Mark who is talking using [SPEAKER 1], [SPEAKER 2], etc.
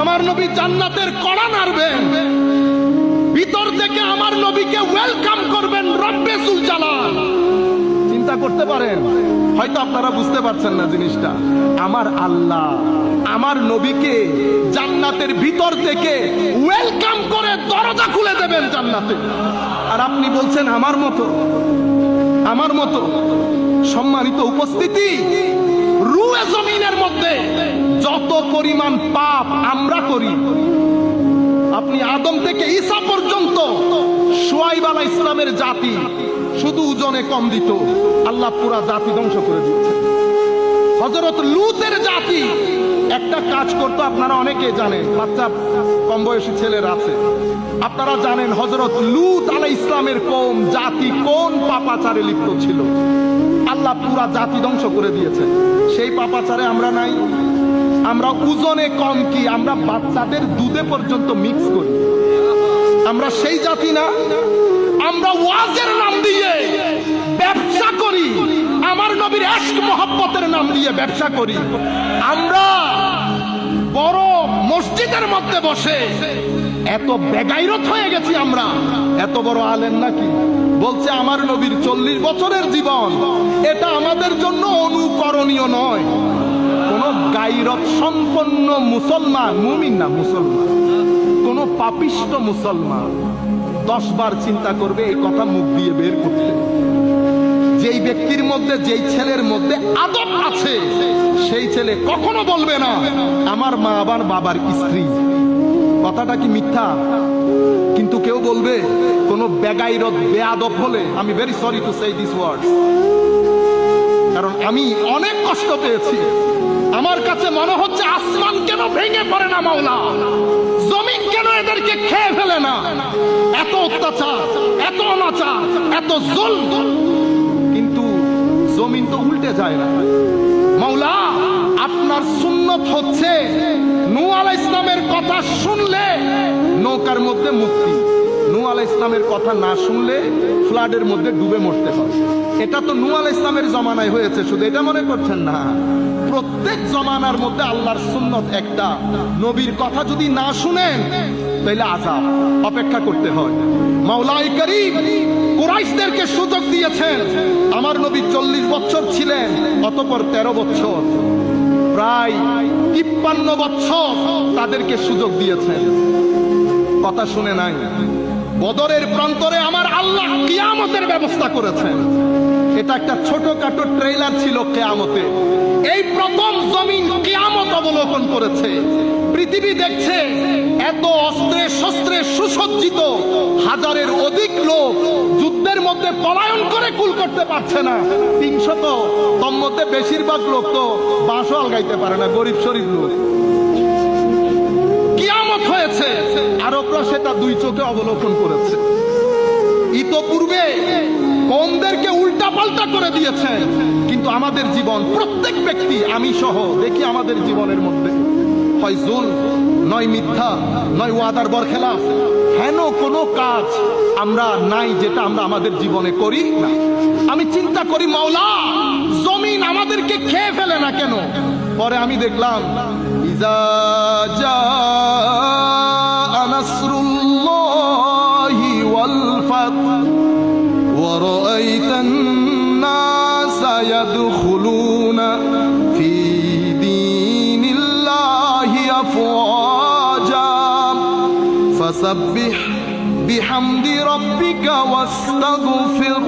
[SPEAKER 1] আমার নবী জান্নাতের কড়া নাড়বেন, ভিতর থেকে আমার নবীকে ওয়েলকাম করবেন রব্বে যুল জালাল। চিন্তা করতে পারেন, হয়তো আপনারা বুঝতে পারছেন না জিনিসটা। আমার আল্লাহ আমার নবীকে জান্নাতের ভিতর থেকে ওয়েলকাম করে দরজা খুলে দেবেন জান্নাতে, আর আপনি বলছেন আমার মতো। সম্মানিত উপস্থিতি, রুয়ে জমিনের মধ্যে যত পরিমাণ পাপ আমরা করি, আপনি আদম থেকে ঈসা পর্যন্ত শুআইব আলাইহিস সালামের জাতি শুধু ওজনে কম দিত, আল্লাহ পুরা জাতি ধ্বংস করে দিয়েছে। হযরত লূতের জাতি একটা কাজ করতো, আপনারা অনেকে জানেন, বাচ্চা কম বয়সী ছেলেরা আছে, আপনারা জানেন হযরত লূত আলাইহিস সালামের কওম জাতি কোন পাপাচারে লিপ্ত ছিল, আল্লাহ পুরা জাতি ধ্বংস করে দিয়েছে। সেই পাপাচারে আমরা নাই। আমরা ওজনে কম কি, আমরা বাচ্চাদের দুধে পর্যন্ত মিক্স করি। আমরা সেই জাতি না। আমরা ওয়াজের নাম দিয়ে ব্যবসা করি, আমার নবীর ইশক মহব্বতের নাম দিয়ে ব্যবসা করি। আমরা বড় মসজিদের মধ্যে বসে এত বেগাইরত হয়ে গেছি, আমরা এত বড় আলেম নাকি, বলছে আমার নবীর 40 বছরের জীবন, এটা আমাদের জন্য অনুকরণীয় নয়। কোন গায়রত সম্পন্ন মুসলমান, মুমিন না মুসলমান, কোন পাপিষ্ট মুসলমান 10 বার চিন্তা করবে এই কথা মুখ দিয়ে বের করতে। যেই ব্যক্তির মধ্যে, যেই ছেলের মধ্যে আদব আছে, সেই ছেলে কখনো বলবে না আমার মা আবার বাবার স্ত্রী। কথাটা কি মিথ্যা? কিন্তু কেউ বলবে কোন বেগাইরত বেয়াদব হলে, আমি very sorry to say this word, কারণ আমি অনেক কষ্ট পেয়েছি। আমার কাছে মনে হচ্ছে আসমান কেন ভেঙে পড়ে না মাওলা, জমিন কেন এদেরকে খেয়ে ফেলে না। এত অত্যাচার, এত অনাচার, এত জুলম, কিন্তু জমিন তো উল্টে যায় না। মাওলা আপনার সুন্নত হচ্ছে নূহ আলাইহিস সালামের কথা শুনলে নৌকার মধ্যে মুক্তি, নূহ আলাইহিস সালামের কথা না শুনলে ফ্লাডের মধ্যে ডুবে মরতে হয়। এটা তো নূহ আলাইহিস সালামের জমানায় হয়েছে, শুধু এটা মনে করছেন না। প্রত্যেক জমানার মধ্যে আল্লাহর সুন্নত একটা, নবীর কথা যদি না শুনেন তাহলে আযাব অপেক্ষা করতে হয়। মাওলাই করিম কুরাইশদেরকে সুযোগ দিয়েছেন। আমার নবী 40 বছর ছিলেন, অতঃপর 13 বছর, প্রায় 53 বছর তাদেরকে সুযোগ দিয়েছেন, কথা শুনে নাই। বদরের প্রান্তরে আমার আল্লাহ কিয়ামতের ব্যবস্থা করেছেন। এটা একটা ছোটখাটো ট্রেলার ছিল কিয়ামতে। এই প্রথম জমিন কিয়ামত অবলোকন করেছে। পৃথিবী দেখছে এত অস্ত্রে শস্ত্রে সুসজ্জিত, হাজারের অধিক লোক যুদ্ধের মধ্যে পলায়ন করে কুল করতে পারছে না। 300 তো, তোর মধ্যে বেশিরভাগ লোক তো বাঁশও আলগাইতে পারে না, গরিব শরীফ লোক। কিয়ামত হয়েছে, আরবরা সেটা 2 চোখে অবলোকন করেছে। ইতোপূর্বে কওমদেরকে উল্টা পাল্টা করে দিয়েছেন, কিন্তু আমাদের জীবন, প্রত্যেক ব্যক্তি, আমি সহ, দেখি আমাদের জীবনের মধ্যে হয় জুলম, নয় মিথ্যা, নয় ওয়াদার বরখেলাফ, হেন কোনো কাজ আমরা নাই যেটা আমরা আমাদের জীবনে করি না। আমি চিন্তা করি মাওলা জমিন আমাদেরকে খেয়ে ফেলে না কেন। পরে আমি দেখলাম ইজা জাআ নাসরুল্লাহি ওয়াল ফাত ওয়া রাআইতান নাসা ইয়াদখুলুনা ফি দীনিল্লাহি আফওয়াজা ফাসাব্বিহ বিহামদি রাব্বিকা ওয়াস্তাগফির।